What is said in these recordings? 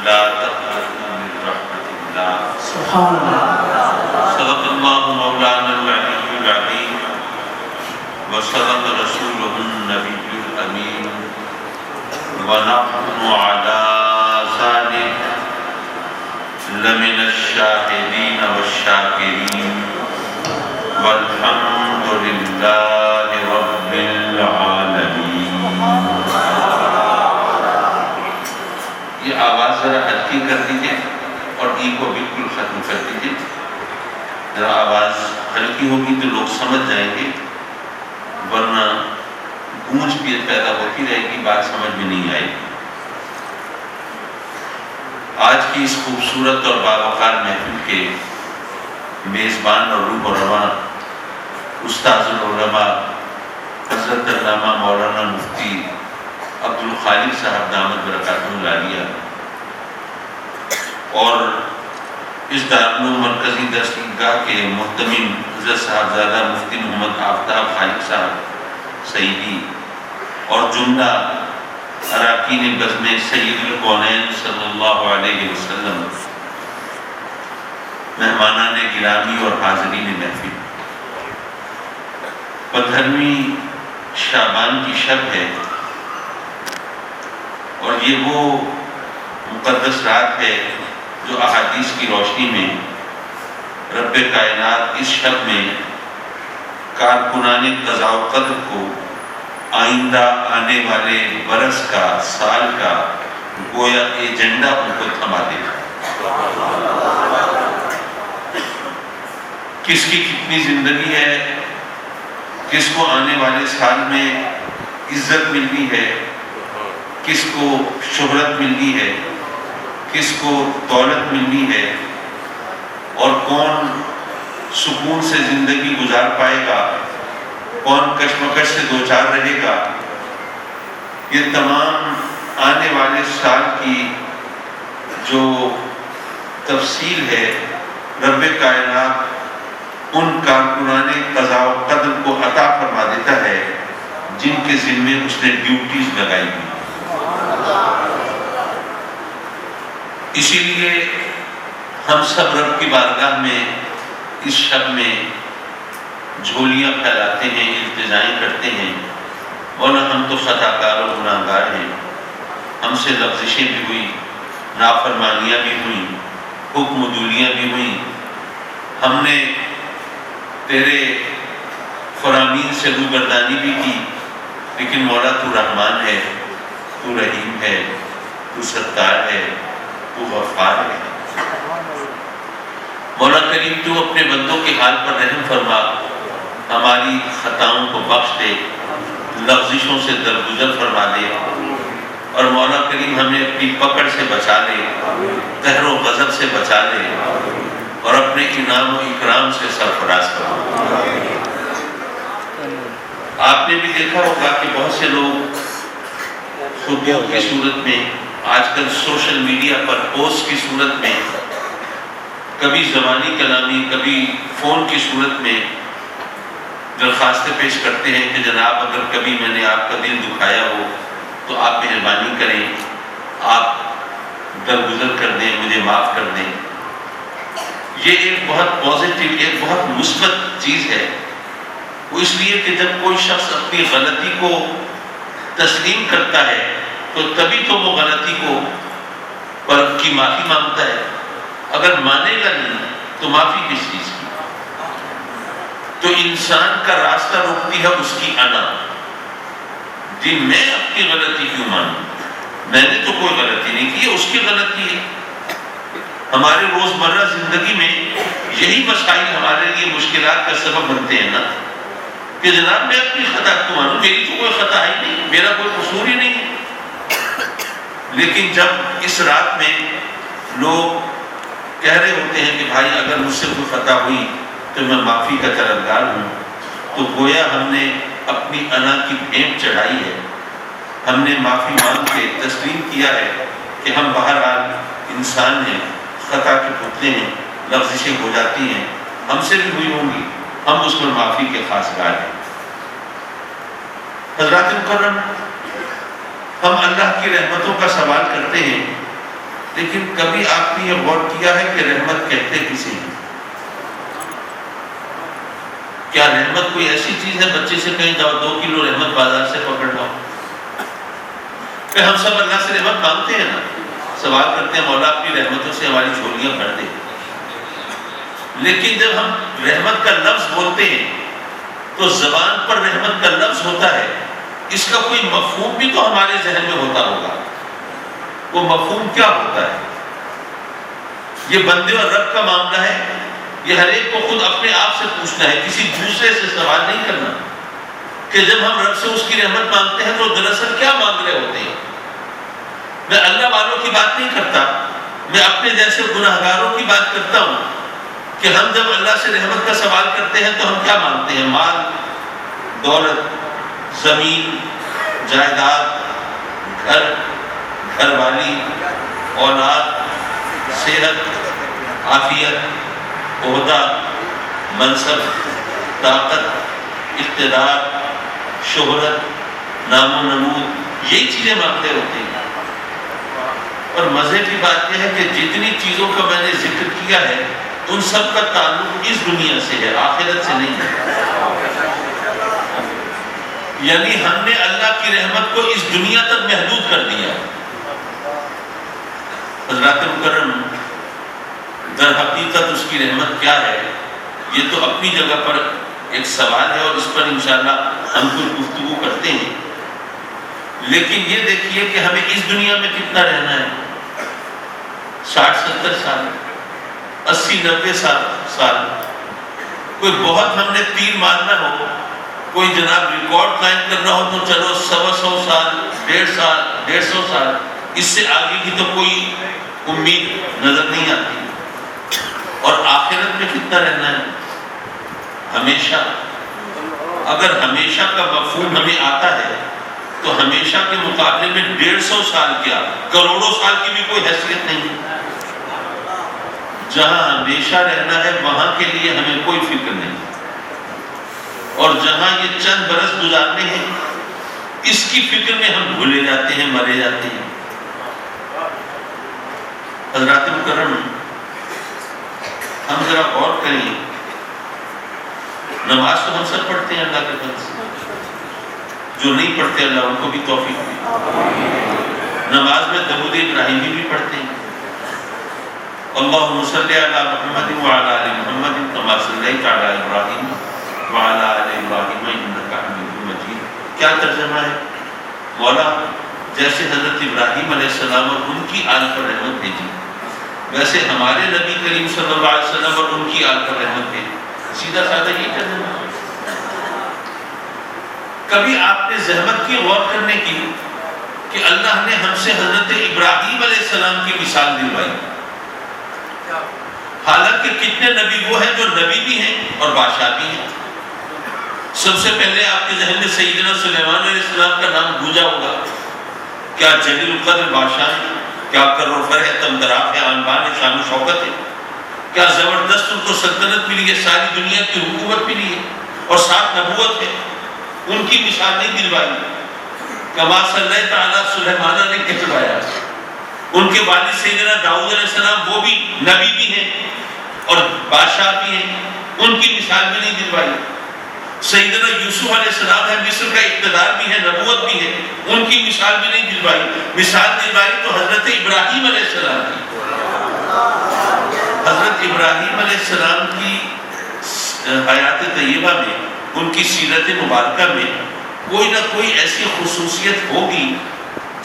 لا تقنطوا من رحمة الله سبحان اللہ. صدق الله مولانا العلي العظيم وصدق رسوله النبي الأمين ونحن على ذلك لمن الشاهدين والشاكرين والحمد لله رب العالمين. یہ آواز ذرا ہلکی کر دیجئے اور ای کو بالکل ختم کر دیجئے. ذرا آواز ہلکی ہوگی تو لوگ سمجھ جائیں گے، ورنہ گونج پیدا ہوتی رہے گی، بات سمجھ میں نہیں آئے گی. آج کی اس خوبصورت اور باوقار محفل کے میزبان اور روح و رواں استاذ العلماء حضرت علامہ مولانا مفتی عبدالخالق صاحب دامت برکاتہ العالیہ اور اس دارالعلوم مرکزی درسگاہ کے محتمم حضرت صاحبزادہ مفتی محمد آفتاب خالق صاحب سعیدی اور جملہ اراکین بزم سید الکونین صلی اللہ علیہ وسلم، مہمانان گرامی اور حاضرین محفل، 15ویں شعبان کی شب ہے اور یہ وہ مقدس رات ہے جو احادیث کی روشنی میں رب کائنات اس شب میں کارکنان قضاء و قدر کو آئندہ آنے والے برس کا، سال کا گویا ایجنڈا ان کو تھما دے گا. کس کی کتنی زندگی ہے، کس کو آنے والے سال میں عزت ملنی ہے، کس کو شہرت ملنی ہے، کس کو دولت ملنی ہے، اور کون سکون سے زندگی گزار پائے گا، کون کشمکش سے دوچار رہے گا. یہ تمام آنے والے سال کی جو تفصیل ہے رب کائنات ان کارکنان قضاء و قدر کو عطا فرما دیتا ہے جن کے ذمے اس نے ڈیوٹیز لگائی ہوئی. اسی لیے ہم سب رب کی بارگاہ میں اس شب میں جھولیاں پھیلاتے ہیں، التجائیں کرتے ہیں. مولا ہم تو خطا کار اور گناہ گار ہیں، ہم سے لغزشیں بھی ہوئی، نافرمانیاں بھی ہوئیں، حکم دولیاں بھی ہوئیں. ہم نے تیرے فرامین سے روگردانی بھی کی، لیکن مولا تو رحمان ہے، تو رحیم ہے، تو ستار ہے، تو غفار ہے. مولا کریم تو اپنے بندوں کے حال پر رحم فرما، ہماری خطاؤں کو بخش دے، لغزشوں سے درگزر فرما دے، اور مولا کریم ہمیں اپنی پکڑ سے بچا لے، قہر و غضب سے بچا لے، اور اپنے انعام و اکرام سے سرفراز کرو. آپ نے بھی دیکھا ہوگا کہ بہت سے لوگ خطوط کی صورت میں، آج کل سوشل میڈیا پر پوسٹ کی صورت میں، کبھی زبانی کلامی، کبھی فون کی صورت میں درخواستیں پیش کرتے ہیں کہ جناب اگر کبھی میں نے آپ کا دل دکھایا ہو تو آپ مہربانی کریں، آپ درگزر کر دیں، مجھے معاف کر دیں. یہ ایک بہت پازیٹیو، ایک بہت مثبت چیز ہے. وہ اس لیے کہ جب کوئی شخص اپنی غلطی کو تسلیم کرتا ہے تو تبھی تو وہ غلطی کو پر کی معافی مانگتا ہے. اگر مانے گا نہیں تو معافی کس چیز کی؟ تو انسان کا راستہ روکتی ہے اس کی انا. جی میں اپنی غلطی کیوں مانوں؟ میں نے تو کوئی غلطی نہیں کی، اس کی غلطی ہے. ہمارے روزمرہ زندگی میں یہی مسائل ہمارے لیے مشکلات کا سبب بنتے ہیں نا، کہ جناب میں اپنی خطا کیوں مانوں، میری تو کوئی خطا ہی نہیں، میرا کوئی قصور ہی نہیں. لیکن جب اس رات میں لوگ کہہ رہے ہوتے ہیں کہ بھائی اگر مجھ سے کوئی خطا ہوئی تو میں معافی کا طلبگار ہوں، تو گویا ہم نے اپنی انا کی بھینٹ چڑھائی ہے. ہم نے معافی مانگ کے تسلیم کیا ہے کہ ہم بہرحال انسان ہیں، خطا کے پتلے ہیں، لغزشیں ہو جاتی ہیں، ہم سے بھی ہوئی ہوں گی، ہم اس پر معافی کے خواستگار ہیں. حضرات مکرم، ہم اللہ کی رحمتوں کا سوال کرتے ہیں، لیکن کبھی آپ نے یہ غور کیا ہے کہ رحمت کہتے کسے ہیں؟ کیا رحمت کوئی ایسی چیز ہے بچے سے کہیں جاؤ 2 کلو رحمت بازار سے پکڑ لاؤ؟ کہ ہم سب اللہ سے رحمت مانگتے ہیں نا، سوال کرتے ہیں مولا اپنی رحمتوں سے ہماری جھولیاں بھر دے، لیکن جب ہم رحمت کا لفظ بولتے ہیں تو زبان پر رحمت کا لفظ ہوتا ہے، اس کا کوئی مفہوم بھی تو ہمارے ذہن میں ہوتا ہوگا۔ وہ مفہوم کیا ہوتا ہے؟ یہ بندے اور رب کا معاملہ ہے، یہ ہر ایک کو خود اپنے آپ سے پوچھنا ہے، کسی دوسرے سے سوال نہیں کرنا کہ جب ہم رب سے اس کی رحمت مانگتے ہیں تو دراصل کیا مانگ رہے ہوتے ہیں۔ میں اللہ والوں کی بات نہیں کرتا، میں اپنے جیسے گناہگاروں کی بات کرتا ہوں کہ ہم جب اللہ سے رحمت کا سوال کرتے ہیں تو ہم کیا مانگتے ہیں؟ مال، دولت، زمین، جائیداد، گھر، گھر والی، اولاد، صحت، عافیت، عہدہ، منصب، طاقت، اقتدار، شہرت، نام و نمود، یہی چیزیں مانگتے ہوتے ہیں۔ اور مزے کی بات یہ ہے کہ جتنی چیزوں کا میں نے ذکر کیا ہے ان سب کا تعلق اس دنیا سے ہے، آخرت سے نہیں ہے۔ یعنی ہم نے اللہ کی رحمت کو اس دنیا تک محدود کر دیا۔ حضرات مکرم، در حقیقت اس کی رحمت کیا ہے یہ تو اپنی جگہ پر ایک سوال ہے اور اس پر انشاءاللہ ہم کچھ گفتگو کرتے ہیں، لیکن یہ دیکھیے کہ ہمیں اس دنیا میں کتنا رہنا ہے، 60-70 سال، 80-90 سال، کوئی بہت ہم نے تیر مارنا ہو، کوئی جناب ریکارڈ قائم کرنا ہو تو چلو 100 سال، 150 سال، اس سے آگے کی تو کوئی امید نظر نہیں آتی۔ اور آخرت میں کتنا رہنا ہے؟ ہمیشہ۔ اگر ہمیشہ کا مفہوم ہمیں آتا ہے تو ہمیشہ کے مقابلے میں 150 سال کیا، کروڑوں سال کی بھی کوئی حیثیت نہیں ہے۔ جہاں ہمیشہ رہنا ہے وہاں کے لیے ہمیں کوئی فکر نہیں، اور جہاں یہ چند برس گزارنے ہیں اس کی فکر میں ہم بھولے جاتے ہیں، مرے جاتے ہیں۔ حضرات مکرم، ہم ذرا غور کریں، نماز تو ہم سب پڑھتے ہیں اللہ کے فضل سے، جو نہیں پڑھتے اللہ ان کو بھی توفیق دے۔ نماز میں درود ابراہیمی بھی پڑھتے ہیں، اللہم صلی علی محمد وعلی آل محمد کما صلیت علی ابراہیم وعلی آل ابراہیم انک حمید مجید۔ کیا ترجمہ ہے؟ مولا جیسے حضرت ابراہیم علیہ السلام اور ان کی آل پر رحمت بھیجی، ویسے ہمارے نبی کریم صلی اللہ علیہ وسلم اور ان کی آل پر رحمت بھیجی۔ سیدھا سادہ یہ ترجمہ ہے۔ کبھی آپ نے زحمت کی غور کرنے کی کہ اللہ نے ہم سے حضرت ابراہیم علیہ السلام کی مثال دلوائی، حالانکہ کتنے نبی وہ ہیں جو نبی بھی ہیں اور بادشاہ بھی ہیں۔ سب سے پہلے آپ کے ذہن میں سیدنا سلیمان علیہ السلام کا نام گونجا ہوگا۔ کیا جلیل القدر بادشاہ ہے، کیا کروڑ ہے، تمدراف ہے، آنبان ہے، شان و شوکت ہے، کیا زبردست ان کو سلطنت ملی ہے، ساری دنیا کی حکومت ملی ہے اور ساتھ نبوت ہے۔ ان کی مثال نہیں دلوائی، کما صلی تعالیٰ سلیمان نے کہلوایا۔ ان کے والد سیدنا داؤد علیہ السلام وہ بھی نبی بھی ہیں اور بادشاہ بھی ہیں، ان کی مثال بھی نہیں دلوائی۔ سیدنا یوسف علیہ السلام ہے، مصر کا اقتدار بھی ہے، نبوت بھی ہے، ان کی مثال بھی نہیں دلوائی۔ مثال دلوائی تو حضرت ابراہیم علیہ السلام کی۔ حضرت ابراہیم علیہ السلام کی حیات طیبہ میں، ان کی سیرت مبارکہ میں کوئی نہ کوئی ایسی خصوصیت ہوگی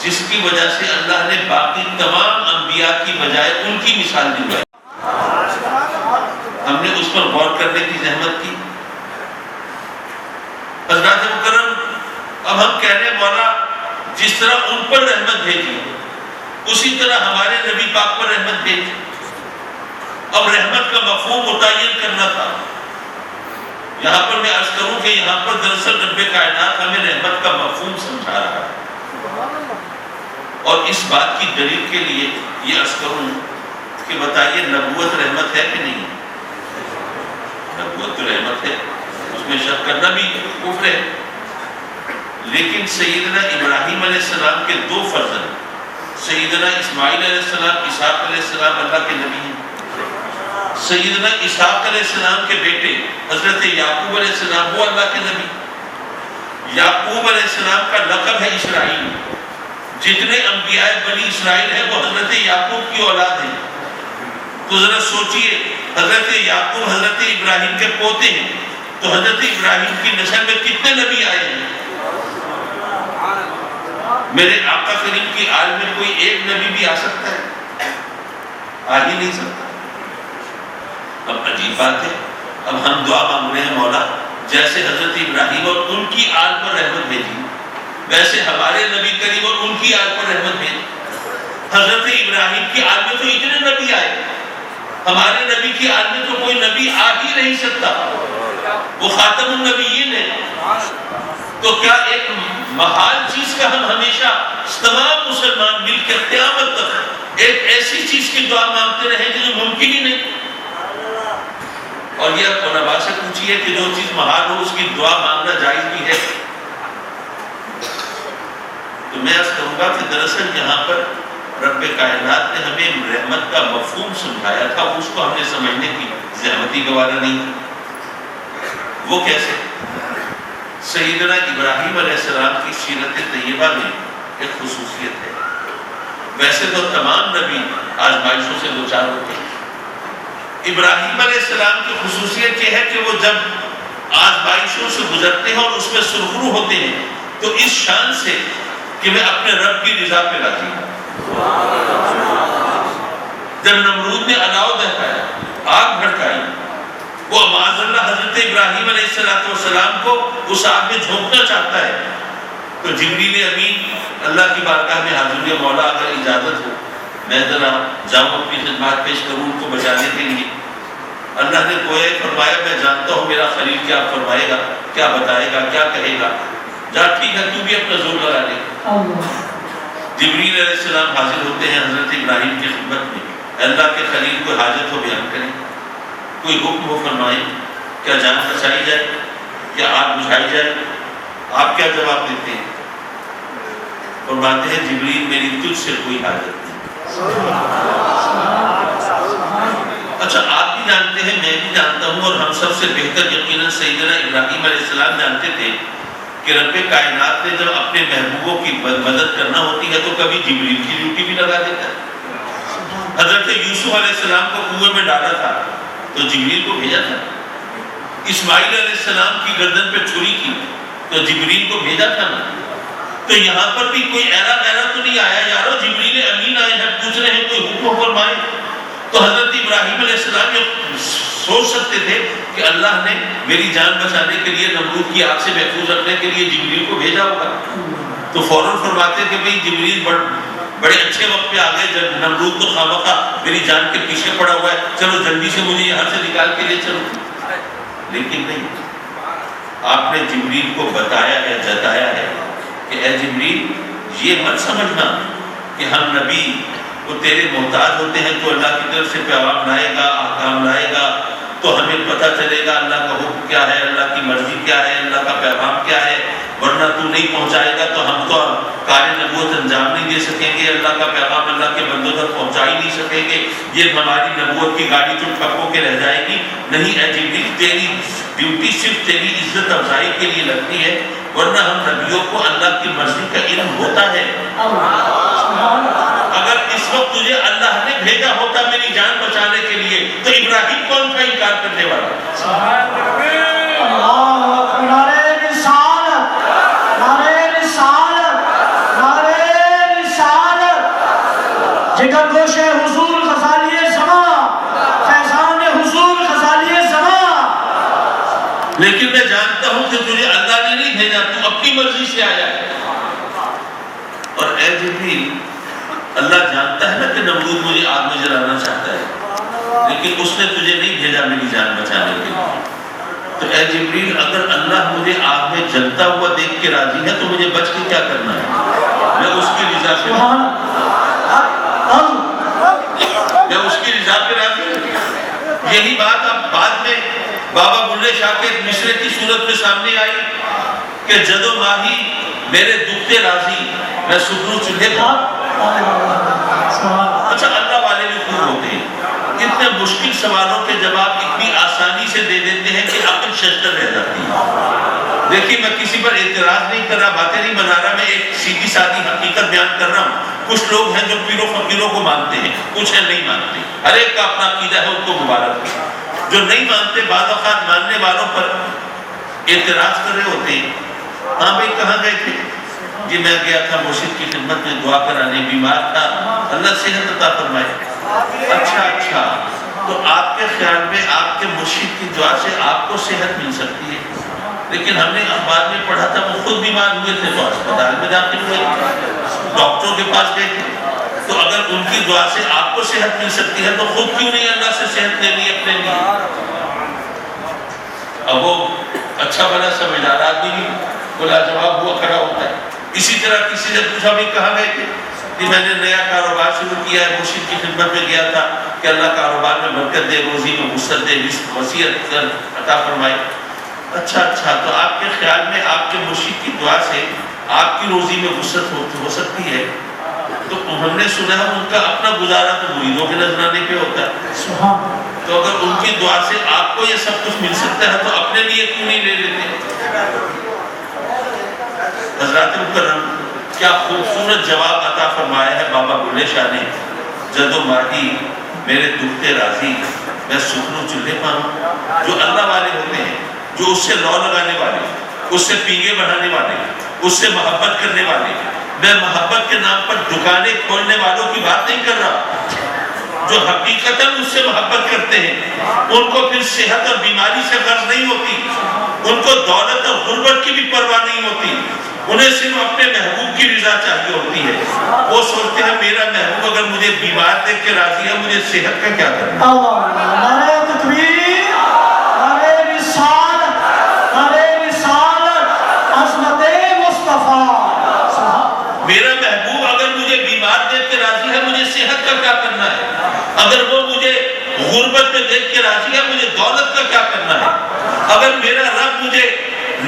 جس کی وجہ سے اللہ نے باقی تمام انبیاء کی بجائے ان کی مثال دلوائی۔ ہم نے اس پر غور کرنے کی زحمت کی۔ حضرات مکرم، اب ہم کہہ رہے ہیں مولا جس طرح ان پر رحمت بھیجی اسی طرح ہمارے نبی پاک پر رحمت بھیجی۔ اب رحمت کا مفہوم متعین کرنا تھا۔ یہاں پر میں عرض کروں کہ یہاں پر دراصل رب کائنات ہمیں رحمت کا مفہوم سمجھا رہا ہے، اور اس بات کی دلیل کے لیے یہ عرض کروں کہ بتائیے نبوت رحمت ہے کہ نہیں؟ نبوت تو رحمت ہے، اس میں شک کرنا بھی کفر ہے۔ لیکن سیدنا ابراہیم علیہ السلام کے 2 فرزند سیدنا اسماعیل علیہ السلام، اسحاق علیہ السلام اللہ کے نبی ہیں۔ سیدنا اسحاق علیہ السلام کے بیٹے حضرت یعقوب علیہ السلام وہ اللہ کے نبی۔ یعقوب علیہ السلام کا لقب ہے اسرائیل۔ جتنے انبیاء بنی اسرائیل ہیں وہ حضرت یعقوب کی اولاد ہیں۔ تو ذرا سوچئے، حضرت یعقوب حضرت ابراہیم کے پوتے ہیں، تو حضرت ابراہیم کی نسل میں کتنے نبی آئے ہیں؟ میرے آقا کریم کی آل میں کوئی ایک نبی بھی آ سکتا ہے؟ آ ہی نہیں سکتا۔ اب عجیب بات ہے، اب ہم دعا مانگ رہے ہیں مولا جیسے حضرت ابراہیم اور ان کی آل پر رحمت بھیجی، ویسے ہمارے نبی کریم اور ان کی آل پر رحمت بھیجی۔ حضرت ابراہیم کی آل میں تو اتنے نبی آئے، ہمارے نبی کی آل میں تو کوئی نبی آ ہی نہیں سکتا، وہ خاتم النبیین ہے۔ تو کیا ایک محال چیز کا ہم ہمیشہ تمام مسلمان مل کر قیامت تک ایک ایسی چیز کی دعا مانگتے رہیں جو ممکن ہی نہیں؟ اور یہ علماء سے پوچھئے کہ جو چیز محال ہو اس کی دعا مانگنا جائز بھی ہے؟ تو میں عرض کروں گا کہ دراصل یہاں پر رب کائنات نے ہمیں رحمت کا مفہوم سمجھایا تھا، اس کو ہم نے سمجھنے کی زحمت ہی گوارا نہیں۔ وہ کیسے؟ سیدنا ابراہیم علیہ السلام کی سیرت طیبہ میں ایک خصوصیت ہے۔ ویسے تو تمام نبی آزمائشوں سے دوچار ہوتے ہیں، ابراہیم علیہ السلام کی خصوصیت یہ ہے کہ وہ جب آزمائشوں سے گزرتے ہیں اور اس میں سرخرو ہوتے ہیں تو اس شان سے کہ میں اپنے رب کی رضا پہ راضی ہوں۔ جب نمرود نے الاؤ دہرایا، آگ بھڑکائی، وہ معاذ اللہ حضرت ابراہیم علیہ السلام کو اس آگ میں جھونکنا چاہتا ہے، تو جبریل امین اللہ کی بارگاہ میں حاضر ہے، مولا اگر اجازت ہو میں ذرا جاؤں اپنی خدمات پیش کروں ان کو بچانے کے لیے۔ اللہ نے گویا فرمایا میں جانتا ہوں میرا خلیل کیا فرمائے گا، کیا بتائے گا، کیا کہے گا، جا ٹھیک ہے تو بھی اپنا زور لگا لے۔ جبریل علیہ السلام حاضر ہوتے ہیں حضرت ابراہیم کی خدمت میں، اللہ کے خلیل کو حاجت ہو بیان کریں، کوئی حکم ہو فرمائیں، کیا جان بچائی جائے، کیا آگ بجھائی جائے؟ آپ کیا جواب دیتے ہیں؟ فرماتے ہیں جبریل میری تجھ سے کوئی حاجت نہیں۔ اچھا آپ بھی جانتے ہیں، میں بھی جانتا ہوں، اور ہم سب سے بہتر یقیناً سیدنا ابراہیم علیہ السلام جانتے تھے کہ رب کائنات نے جب اپنے محبوبوں کی مدد کرنا ہوتی ہے تو کبھی جبریل کی ڈیوٹی بھی لگا دیتا ہے۔ حضرت یوسف علیہ السلام کو کنویں میں ڈالا تھا تو جبریل کو بھیجا تھا، اسماعیل علیہ السلام کی گردن پہ چھری کی تو جبریل کو بھیجا تھا نا۔ تو یہاں پر بھی کوئی ایرا تو نہیں آیا یارو جبریل امین آئے ہیں پوچھ رہے ہیں کوئی حکم فرمائے؟ تو حضرت ابراہیم علیہ السلام یہ سوچ سکتے تھے کہ اللہ نے میری جان بچانے کے لیے نمرود کی آگ سے محفوظ رکھنے کے لیے جبریل کو بھیجا ہوگا، تو فوراً فرماتے کہ بھئی جبریل بڑے اچھے وقت پہ آ گئے جب نمرود تو خامخواہ میری جان کے پیچھے پڑا ہوا ہے، چلو جلدی سے مجھے یہاں سے نکال کے لے چلو۔ لیکن نہیں، آپ نے جبریل کو بتایا ہے، جتایا ہے کہ اے جبریل یہ مت سمجھنا کہ ہم نبی وہ تیرے محتاج ہوتے ہیں، تو اللہ کی طرف سے پیغام لائے گا، احکام لائے گا تو ہمیں پتہ چلے گا اللہ کا حکم کیا ہے، اللہ کی مرضی کیا ہے، اللہ کا پیغام کیا ہے، ورنہ تو نہیں پہنچائے گا تو ہم تو کار نبوت انجام نہیں دے سکیں گے، اللہ کا پیغام اللہ کے بندوں تک پہنچا ہی نہیں سکیں گے، یہ ہماری نبوت کی گاڑی تو ٹھپ ہو کے رہ جائے گی۔ نہیں اے جبریل تیری ڈیوٹی صرف تیری عزت افزائی کے لیے لگتی ہے، ورنہ ہم نبیوں کو اللہ کی مرضی کا علم ہوتا ہے۔ اگر اس وقت تجھے اللہ نے بھیجا ہوتا میری جان بچانے کے لیے تو ابراہیم کون تھا انکار کرنے والا؟ جگر گوش حضور غزالی زمان، فیضان حضور غزالی زمان۔ لیکن میں جانتا ہوں کہ تجھے اللہ نے نہیں بھیجا، تو اپنی مرضی سے آیا ہے۔ اور اے جبریل اللہ جانتا ہے نا کہ نمرود مجھے آگ میں جلانا چاہتا ہے، لیکن اس نے تجھے نہیں بھیجا میری جان بچانے کے لیے۔ تو اے جبریل اگر اللہ مجھے آگ میں جلتا ہوا دیکھ کے راضی ہے تو مجھے بچ کے کیا کرنا ہے؟ میں اس کی رضا پہ راضی ہوں۔ یہی بات اب بعد میں بابا بلے شاہ کے مصرے کی صورت میں سامنے آئی کہ جدو ماہی میرے دکھتے راضی میں سکرو چلے مشکل سوالوں کے جواب اتنی آسانی سے دے دیتے ہیں کہ عقل ششدر رہ جاتی ہے۔ دیکھیے میں کسی پر اعتراض نہیں کر رہا، باتیں نہیں بنا رہا، میں ایک سیدھی سادی حقیقت بیان کر رہا ہوں۔ کچھ لوگ ہیں جو پیروں فقیروں کو مانتے ہیں، کچھ ہیں نہیں مانتے، ہر ایک کا اپنا عقیدہ ہے، ان کو مبارک ہے۔ جو نہیں مانتے بعض اوقات ماننے والوں پر اعتراض کر رہے ہوتے ہیں، ہاں بھائی کہاں گئے تھے؟ جی میں گیا تھا مرشد کی خدمت میں دعا کرانے، بیمار تھا، اللہ صحت عطا فرمائے۔ اچھا تو آپ کے خیال میں آپ کے مرشد کی دعا سے آپ کو صحت مل سکتی ہے؟ لیکن ہم نے اخبار میں پڑھا تھا وہ خود بیمار ہوئے تھے تو اسپتال میں داخل ہوئے، ڈاکٹروں کے پاس گئے تھے۔ تو اگر ان کی دعا سے آپ کو صحت مل سکتی ہے تو خود کیوں نہیں اللہ سے صحت لینی اپنے لیے؟ اب وہ اچھا بھلا سمجھدار آدمی بھی بلا جواب ہوا کھڑا ہوتا ہے۔ اسی طرح کسی سے پوچھا بھی کہاں گئے تھے؟ کہ میں نے نیا کاروبار شروع کیا ہے، مرشد کی خدمت میں گیا تھا کہ اللہ کاروبار میں برکت دے، روزی میں وسعت دے، وسیعت عطا فرمائے۔ اچھا تو آپ کے خیال میں آپ کے مرشد کی دعا سے آپ کی روزی میں وسعت ہو سکتی ہے؟ تو ہم نے سنا ہے ان کا اپنا گزارا تو مریدوں کے نذرانے پہ ہوتا ہے، تو اگر ان کی دعا سے آپ کو یہ سب کچھ مل سکتا ہے تو اپنے لیے کیوں نہیں لے لیتے؟ حضرات مکرم، کیا خوبصورت جواب عطا فرمایا ہے بابا بلے شاہ نے۔ جدو ماہی میرے دکھتے راضی، میں سکنو چولہے پاؤں۔ جو اللہ والے ہوتے ہیں، جو اس سے لو لگانے والے، اس سے پینگے بڑھانے والے، اس سے محبت کرنے والے، میں محبت کے نام پر دکانیں کھولنے والوں کی بات نہیں کر رہا، جو حقیقتاً اس سے محبت کرتے ہیں، ان کو پھر صحت اور بیماری سے غرض نہیں ہوتی، ان کو دولت اور غربت کی بھی پرواہ نہیں ہوتی، انہیں صرف اپنے محبوب کی رضا چاہیے ہوتی ہے۔ وہ سوچتے ہیں میرا محبوب اگر مجھے بیمار دیکھ کے راضی ہے، مجھے صحت کا کیا کرنا؟ نعرہ تکبیر، نعرہ رسالت، نعرہ رسالت، عظمت مصطفیٰ۔ میرا محبوب اگر مجھے بیمار دیکھ کے راضی ہے، مجھے صحت کا کیا کرنا ہے؟ اگر وہ مجھے غربت میں دیکھ کے راضی ہے، مجھے دولت کا کیا کرنا ہے؟ اگر میرا رب مجھے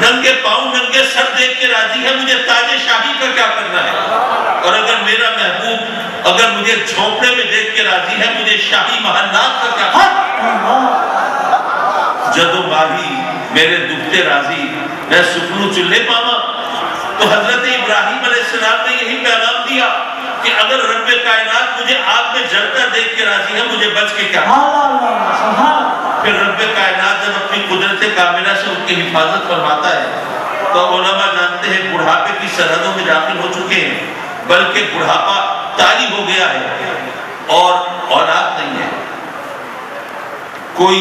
ننگے پاؤں ننگے سر دیکھ کے راضی ہے، مجھے تاج شاہی کا کیا کرنا ہے؟ اور اگر میرا محبوب اگر مجھے جھونپڑے میں دیکھ کے راضی ہے، مجھے شاہی محلات کا کیا کرنا ہے؟ جدو ماہی میرے دکھتے راضی، میں سکنو چولہے پاواں۔ تو حضرت ابراہیم علیہ السلام نے یہی پیغام دیا کہ اگر رب کائنات مجھے آگ میں جلتا دیکھ کے راضی ہے، مجھے بچ کے کیا؟ پھر رب کائنات جب اپنی قدرت کاملہ سے ان کی حفاظت فرماتا ہے تو علماء جانتے ہیں بڑھاپے کی سرحدوں میں داخل ہو چکے ہیں، بلکہ بڑھاپا طاری ہو گیا ہے اور اولاد نہیں ہے، کوئی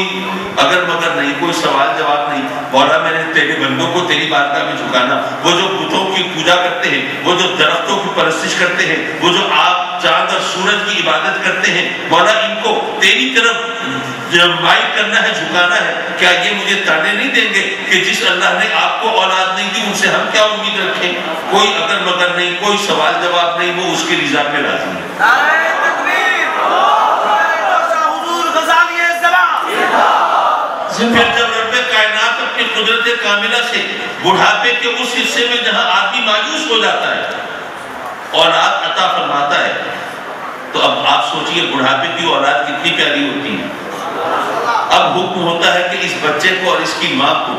اگر مگر نہیں، کوئی سوال جواب نہیں۔ مولا میں نے تیرے بندوں کو تیری بارگاہ میں جھکانا، وہ جو بتوں کی پوجا کرتے ہیں، وہ جو درختوں کی پرستش کرتے ہیں، وہ جو آگ چاند اور سورج کی عبادت کرتے ہیں، مولا ان کو تیری طرف مائل کرنا ہے، جھکانا ہے۔ کیا یہ مجھے تانے نہیں دیں گے کہ جس اللہ نے آپ کو اولاد نہیں دی ان سے ہم کیا امید رکھیں؟ کوئی اگر مگر نہیں، کوئی سوال جواب نہیں، وہ اس کی رضا پہ راضی ہے۔ پھر جب رب کائنات اپنی قدرت کاملہ سے بڑھاپے کے اس حصے میں جہاں آدمی مایوس ہو جاتا ہے، اولاد عطا فرماتا ہے، تو اب آپ سوچئے بڑھاپے کی اولاد کتنی پیاری ہوتی ہے۔ اب حکم ہوتا ہے کہ اس بچے کو اور اس کی ماں کو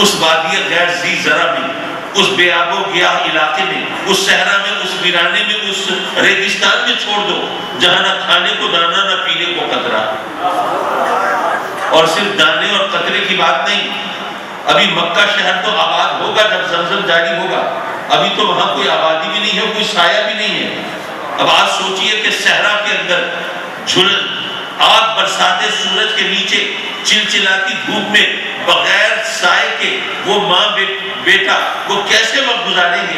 اس وادی غیر ذی زرع میں، اس بے آب و گیاہ علاقے میں، اس صحرا میں، اس ویرانے میں، اس ریگستان میں چھوڑ دو جہاں نہ کھانے کو دانا نہ پینے کو قطرہ۔ اور صرف دانے اور قطرے کی بات نہیں، ابھی مکہ شہر تو آباد ہوگا جب زمزم جاری ہوگا، ابھی تو وہاں کوئی آبادی بھی نہیں ہے، کوئی سایہ بھی نہیں ہے۔ اب آج سوچئے کہ صحرا کے اندر آگ برساتے سورج کے نیچے چلچلاتی دھوپ میں بغیر سائے کے وہ ماں بیٹا وہ کیسے وقت گزاریں گے؟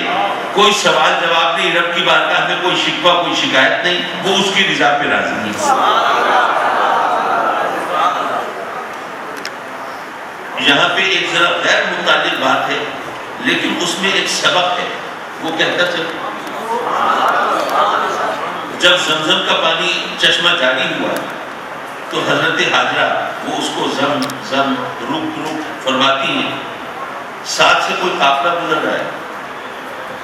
کوئی سوال جواب نہیں، رب کی بارگاہ میں کوئی شکوہ کوئی شکایت نہیں، وہ اس کی رضا پہ راضی نہیں۔ یہاں پہ ایک ذرا غیر متعلق بات ہے لیکن اس میں ایک سبق ہے، وہ کہتا چل جب زمزم کا پانی چشمہ جاری ہوا تو حضرت حاجرہ وہ اس کو زم زم رک رک فرماتی ہیں، ساتھ سے کوئی قافلہ گزر رہا ہے،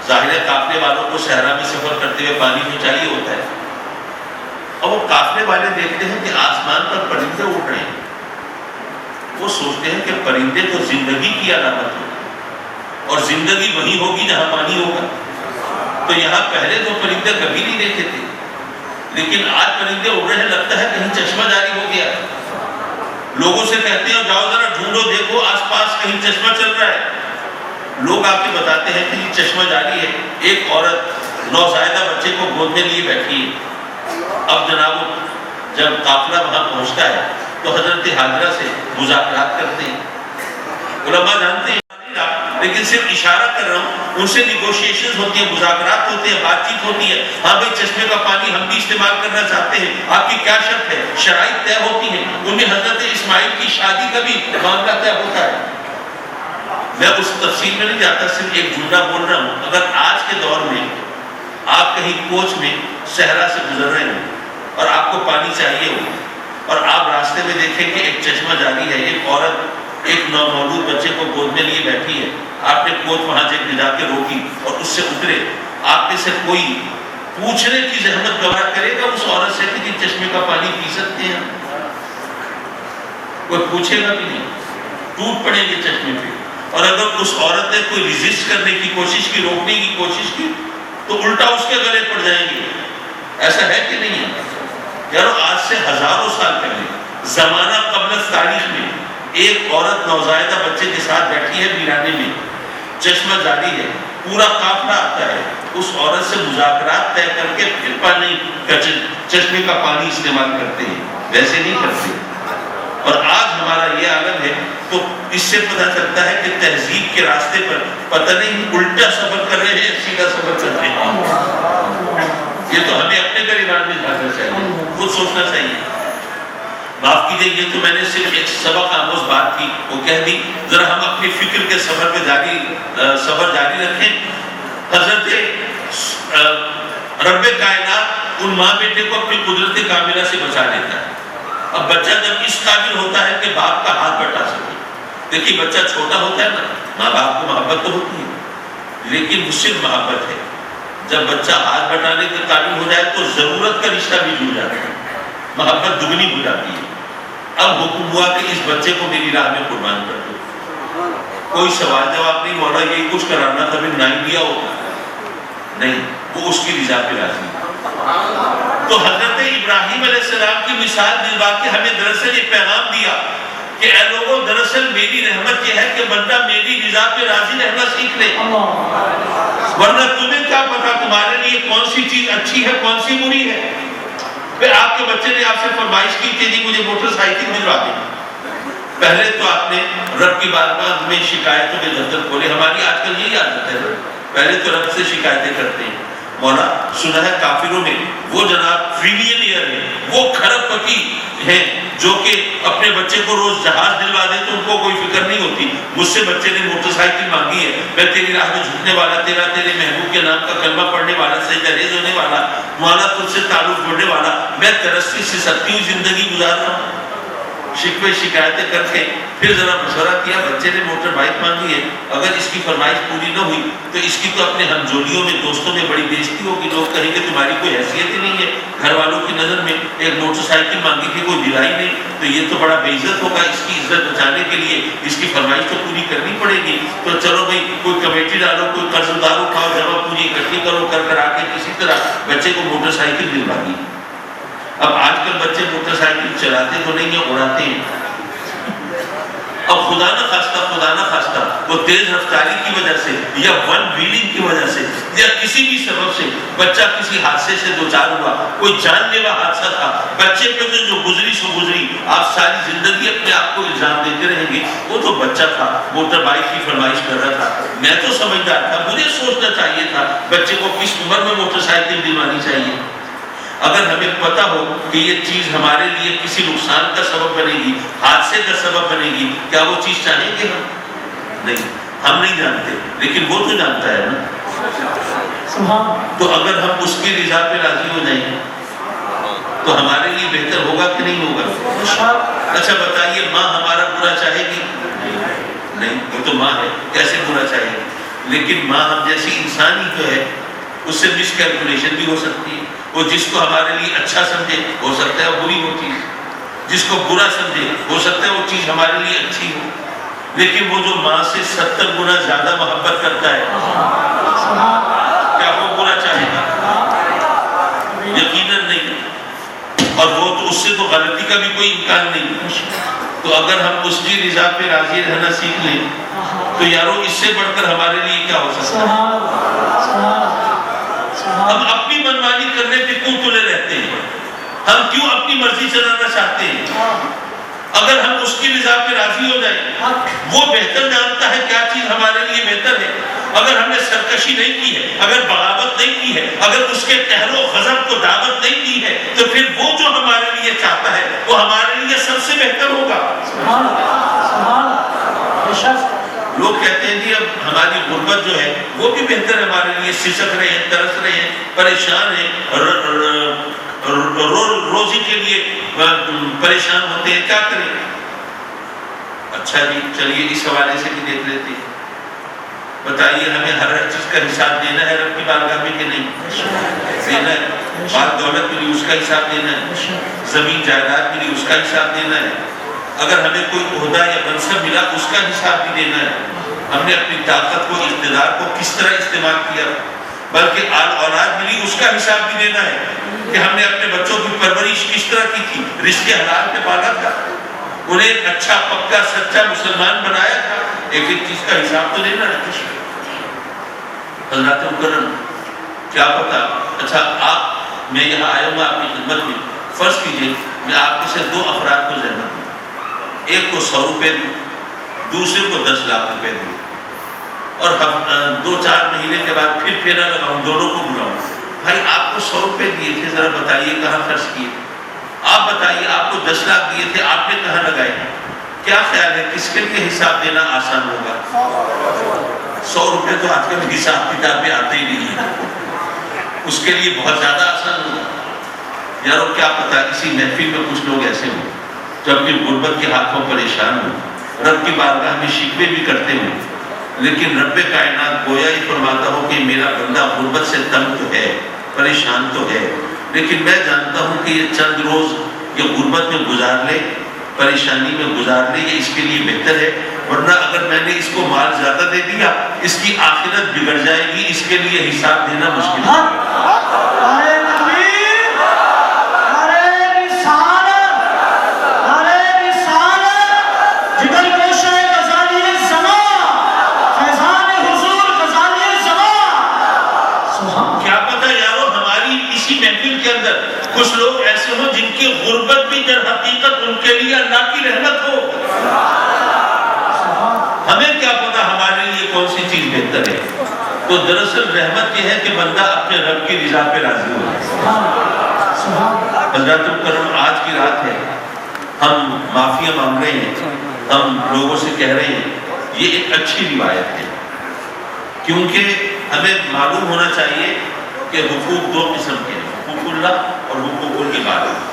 ظاہر ہے قافلے والوں کو صحرا میں سفر کرتے ہوئے پانی تو چاہیے ہوتا ہے، اور وہ قافلے والے دیکھتے ہیں کہ آسمان پر پرندے اڑ رہے ہیں، وہ سوچتے ہیں کہ پرندے تو زندگی کی علامت ہے، اور زندگی وہی ہوگی جہاں پانی ہوگا، تو یہاں پہلے تو پرندے کبھی نہیں دیکھے تھے، لیکن آج پرندے اڑ رہے ہیں، لگتا ہے کہیں چشمہ جاری ہو گیا۔ لوگوں سے کہتے ہیں جاؤ ذرا ڈھونڈو، دیکھو آس پاس کہیں چشمہ چل رہا ہے، لوگ آ کے بتاتے ہیں کہ یہ چشمہ جاری ہے۔ ایک عورت نوزائیدہ بچے کو گود میں لیے بیٹھی ہے۔ اب جناب جب قافلہ وہاں پہنچتا ہے تو حضرت حاجرہ سے مذاکرات کرتے ہیں، علماء جانتے ہیں لیکن صرف اشارہ کر رہا ہوں، ان سے نیگوشیشنز ہوتی ہیں، مذاکرات ہوتے ہیں، بات چیت ہوتی ہے، ہاں بھائی چشمے کا پانی ہم بھی استعمال کرنا چاہتے ہیں، آپ کی کیا شرط ہے، شرائط طے ہوتی ہیں، ان میں حضرت اسماعیل کی شادی کا بھی معاملہ طے ہوتا ہے۔ میں اس تفصیل میں نہیں جاتا، صرف ایک جملہ بول رہا ہوں، اگر آج کے دور میں آپ کہیں کوچ میں صحرا سے گزر رہے ہیں اور آپ کو پانی چاہیے ہو، اور آپ راستے میں دیکھیں کہ ایک چشمہ جاری ہے، ایک عورت ایک نومولود بچے کو گود میں لیے بیٹھی ہے، آپ نے کوچ وہاں سے جا کے روکی اور اس سے اترے، آپ میں سے کوئی پوچھنے کی زحمت گوارا کرے گا اس عورت سے کہ چشمے کا پانی پی سکتے ہیں؟ کوئی پوچھے گا کہ نہیں؟ ٹوٹ پڑیں گے چشمے پہ۔ اور اگر اس عورت نے کوئی ریزسٹ کرنے کی کوشش کی، روکنے کی کوشش کی، تو الٹا اس کے گلے پڑ جائیں گے۔ ایسا ہے کہ نہیں ہے؟ یارو آج سے ہزاروں سال پہلے زمانہ قبل تاریخ میں ایک عورت نوزائیدہ بچے کے ساتھ بیٹھی ہے ویرانے میں، چشمہ جاری ہے، پورا قافلہ آتا ہے، اس عورت سے مذاکرات طے کر کے پھر پانی چشمے کا پانی استعمال کرتے ہیں، ویسے نہیں کرتے۔ اور آج ہمارا یہ عالم ہے، تو اس سے پتہ چلتا ہے کہ تہذیب کے راستے پر پتہ نہیں الٹا سفر کر رہے ہیں، سیدھا سفر کر رہے ہیں۔ یہ تو ہمیں اپنے گریبان میں جھانکنا چاہیے، خود سوچنا چاہیے۔ معاف کیجیے، یہ تو میں نے صرف ایک سبق آموز بات کی، وہ کہہ دی، ذرا ہم اپنی فکر کے سفر پہ سفر جاری رکھیں۔ حضرت رب کائنات ان ماں بیٹے کو اپنی قدرت کاملہ سے بچا لیتا ہے۔ اب بچہ جب اس قابل ہوتا ہے کہ باپ کا ہاتھ بٹا سکے، دیکھیے بچہ چھوٹا ہوتا ہے نا، ماں باپ کو محبت تو ہوتی ہے، لیکن وہ صرف محبت ہے۔ جب بچہ ہاتھ بٹانے کے قابل ہو جائے تو ضرورت کا رشتہ بھی جڑ جاتا ہے، محبت دگنی ہو جاتی ہے۔ اب حکم ہوا کہ اس بچے کو میری راہ میں قربان کر دو۔ کوئی سوال جواب نہیں، مولا یہی کچھ کرانا تھا، پھر نہیں دیا ہوگا، نہیں، وہ اس کی رضا پہ راضی۔ تو حضرت ابراہیم علیہ السلام کی مثال دلوا کے ہمیں دراصل یہ پیغام دیا کہ اے لوگوں، دراصل میری رحمت یہ ہے کہ بندہ میری رضا پہ راضی رہنا سیکھ لے، ورنہ تمہیں کیا پتا تمہارے لیے کون سی چیز اچھی ہے کون سی بری ہے۔ پھر آپ کے بچے نے آپ سے فرمائش کی کہ جی مجھے موٹر سائیکل دلوا دیں، پہلے تو آپ نے رب کی بارگاہ میں شکایتوں کے دفتر کھولے۔ ہماری آج کل یہی عادت ہے، پہلے تو رب سے شکایتیں کرتے ہیں۔ مولا سنا ہے کافروں میں وہ جناب ٹریلینئر ہیں، وہ کھرب پتی ہیں جو کہ اپنے بچے کو روز جہاز دلوا دیں تو ان کو کوئی فکر نہیں ہوتی۔ مجھ سے بچے نے موٹر سائیکل مانگی ہے، میں تیری راہ میں جھکنے والا، تیرے محبوب کے نام کا کلمہ پڑھنے والا، سجدہ ریز ہونے والا، مولا تجھ سے تعلق جوڑنے والا، میں ترسی سے سکتی ہوں زندگی گزار رہا ہوں۔ شکوے شکایتیں کر کے پھر ذرا مشورہ کیا، بچے نے موٹر بائک مانگی ہے، اگر اس کی فرمائش پوری نہ ہوئی تو اس کی تو اپنے ہمجولیوں میں دوستوں میں بڑی بےزتی ہوگی، لوگ کہیں گے تمہاری کوئی حیثیت ہی نہیں ہے، گھر والوں کی نظر میں ایک موٹر سائیکل مانگی تھی کوئی دلائی نہیں، تو یہ تو بڑا بے عزت ہوگا، اس کی عزت بچانے کے لیے اس کی فرمائش تو پوری کرنی پڑے گی۔ تو چلو بھائی کوئی کمیٹی ڈالو، کوئی قرض دار اٹھاؤ، جمع پوری اکٹھی کرو، کر آ کے کسی طرح بچے کو موٹر سائیکل دلوا دی۔ اب آج کل بچے موٹر سائیکل چلاتے تو نہیں ہیں، اڑاتے ہیں۔ اب خدا نہ خواستہ وہ تیز رفتاری کی وجہ سے یا ون ویلنگ کی وجہ سے یا کسی بھی سبب سے بچہ کسی حادثے سے دوچار ہوا، کوئی جان لیوا حادثہ تھا، بچے پہ جو گزری سو گزری، آپ ساری زندگی اپنے آپ کو الزام دیتے رہیں گے۔ وہ تو بچہ تھا، موٹر بائک کی فرمائش کر رہا تھا، میں تو سمجھدار تھا، مجھے سوچنا چاہیے تھا بچے کو کس عمر میں موٹر سائیکل دلوانی چاہیے۔ اگر ہمیں پتا ہو کہ یہ چیز ہمارے لیے کسی نقصان کا سبب بنے گی، حادثے کا سبب بنے گی، کیا وہ چیز چاہیں گے ہم؟ نہیں، ہم نہیں جانتے، لیکن وہ تو جانتا ہے نا۔ تو اگر ہم اس کی رضا پہ راضی ہو جائیں گے تو ہمارے لیے بہتر ہوگا کہ نہیں ہوگا؟ اچھا بتائیے، ماں ہمارا برا چاہے گی؟ نہیں، وہ تو ماں ہے، کیسے برا چاہے گی؟ لیکن ماں ہم جیسی انسان ہی تو ہے، اس سے مس کیلکولیشن بھی ہو سکتی ہے۔ وہ جس کو ہمارے لیے اچھا سمجھے ہو سکتا ہے وہ بری ہو چیز، جس کو برا سمجھے ہو سکتا ہے وہ چیز ہمارے لیے اچھی ہو، لیکن وہ جو ماں سے 70 گنا زیادہ محبت کرتا ہے کیا وہ برا چاہے گا؟ یقیناً نہیں، اور وہ تو اس سے تو غلطی کا بھی کوئی امکان نہیں۔ تو اگر ہم اس کی رضا پہ راضی رہنا سیکھ لیں تو یارو اس سے بڑھ کر ہمارے لیے کیا ہو سکتا ہے؟ ہم اپنی منمانی کرنے پہ کیوں تلے رہتے ہیں؟ ہم کیوں اپنی مرضی چلانا چاہتے ہیں؟ اگر ہم اس کی رضا پہ راضی ہو جائیں، وہ بہتر جانتا ہے کیا چیز ہمارے لیے بہتر ہے۔ اگر ہم نے سرکشی نہیں کی ہے، اگر بغاوت نہیں کی ہے، اگر اس کے قہر و غضب کو دعوت نہیں دی ہے، تو پھر وہ جو ہمارے لیے چاہتا ہے وہ ہمارے لیے سب سے بہتر ہوگا۔ لوگ کہتے ہیں جی اب ہماری غربت جو ہے وہ بھی بہتر ہے ہمارے لیے، سسک رہے ہیں، ترس رہے ہیں، پریشان ہیں، روزی کے لیے پریشان ہوتے ہیں، کیا کریں؟ اچھا جی چلیے اس حوالے سے بھی دیکھ لیتے ہیں، بتائیے ہمیں ہر چیز کا حساب دینا ہے رب کی بارگاہ میں کہ نہیں؟ دینا ہے۔ مال دولت ملی اس کا حساب دینا ہے، زمین جائیداد ملی اس کا حساب دینا ہے، اگر ہمیں کوئی عہدہ یا منصب ملا اس کا حساب بھی دینا ہے، ہم نے اپنی طاقت کو، اقتدار کو کس طرح استعمال کیا، بلکہ آل اولاد ملی اس کا حساب بھی دینا ہے کہ ہم نے اپنے بچوں کی پرورش کس طرح کی تھی، رزق حلال پہ پالا تھا، انہیں ایک اچھا پکا سچا مسلمان بنایا تھا، ایک ایک چیز کا حساب تو دینا ہے۔ حضرات مکرم کیا پتا، اچھا آپ میں یہاں آیا ہوں آپ کی خدمت میں، فرض کیجئے میں آپ میں سے 2 افراد کو زحمت دوں، ایک کو 100 روپے دوں، دوسرے کو 10 لاکھ روپے دوں، اور 2-4 مہینے کے بعد پھر پھیرا لگاؤں، دونوں کو بلاؤں، بھائی آپ کو 100 روپے دیے تھے ذرا بتائیے کہاں خرچ کیے، آپ بتائیے آپ کو 10 لاکھ دیے تھے آپ نے کہاں لگائے، کیا خیال ہے کس کے لیے حساب دینا آسان ہوگا؟ 100 روپے تو آج کل حساب کتاب میں آتے ہی نہیں ہے، اس کے لیے بہت زیادہ آسان ہوگا۔ یارو کیا پتا اسی محفل میں کچھ لوگ ایسے ہوں جو اپنی غربت کے ہاتھوں پریشان ہوں، رب کی بارگاہ میں شکوے بھی کرتے ہوں، لیکن رب کائنات گویا ہی فرماتا ہو کہ میرا بندہ غربت سے تنگ تو ہے، پریشان تو ہے، لیکن میں جانتا ہوں کہ یہ چند روز یہ غربت میں گزار لے، پریشانی میں گزار لے، یہ اس کے لیے بہتر ہے، ورنہ اگر میں نے اس کو مال زیادہ دے دیا اس کی آخرت بگڑ جائے گی، اس کے لیے حساب دینا مشکل ہے۔ کچھ لوگ ایسے ہوں جن کی غربت بھی در حقیقت ان کے لیے اللہ کی رحمت ہو، ہمیں کیا پتا ہمارے لیے کون سی چیز بہتر ہے۔ تو دراصل رحمت یہ ہے کہ بندہ اپنے رب کی رضا پہ راضی ہو جائے۔ حضرات کرم آج کی رات ہے، ہم معافیاں مانگ رہے ہیں، ہم لوگوں سے کہہ رہے ہیں، یہ ایک اچھی روایت ہے، کیونکہ ہمیں معلوم ہونا چاہیے کہ حقوق 2 قسم کے ہیں، حقوق اللہ اور حقوق العباد۔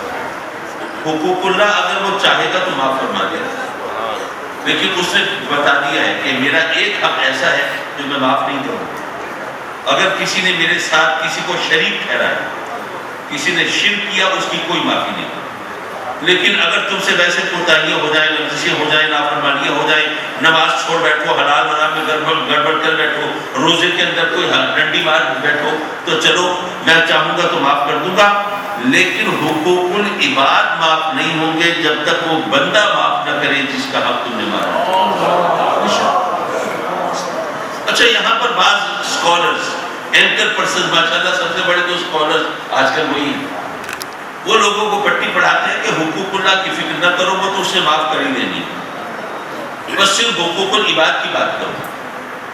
حقوق اللہ اگر وہ چاہے گا تو معاف فرما دے گا، لیکن اس نے بتا دیا ہے کہ میرا ایک حق ایسا ہے جو میں معاف نہیں کروں گا۔ اگر کسی نے میرے ساتھ کسی کو شریک ٹھہرایا، کسی نے شرک کیا، اس کی کوئی معافی نہیں، لیکن اگر تم سے ویسے کوتاہیاں ہو جائیں، لفظیں ہو جائیں، نافرمانیاں ہو جائیں، نماز چھوڑ بیٹھو، حلال حرام میں گڑبڑ کر بیٹھو، روزے کے اندر کوئی ڈنڈی مار بیٹھو، تو چلو میں چاہوں گا تو معاف کر دوں گا، لیکن حقوق العباد معاف نہیں ہوں گے جب تک وہ بندہ معاف نہ کرے جس کا حق تم نے مارا۔ اچھا یہاں پر بعض اسکالرز، اینکر پرسن، ماشاءاللہ سب سے بڑے تو اسکالرز آج کل وہی ہیں، وہ لوگوں کو پٹی پڑھاتے ہیں کہ حقوق اللہ کی فکر نہ کرو، وہ تو اسے معاف کر ہی دینی، بس صرف حقوق العباد کی بات کرو۔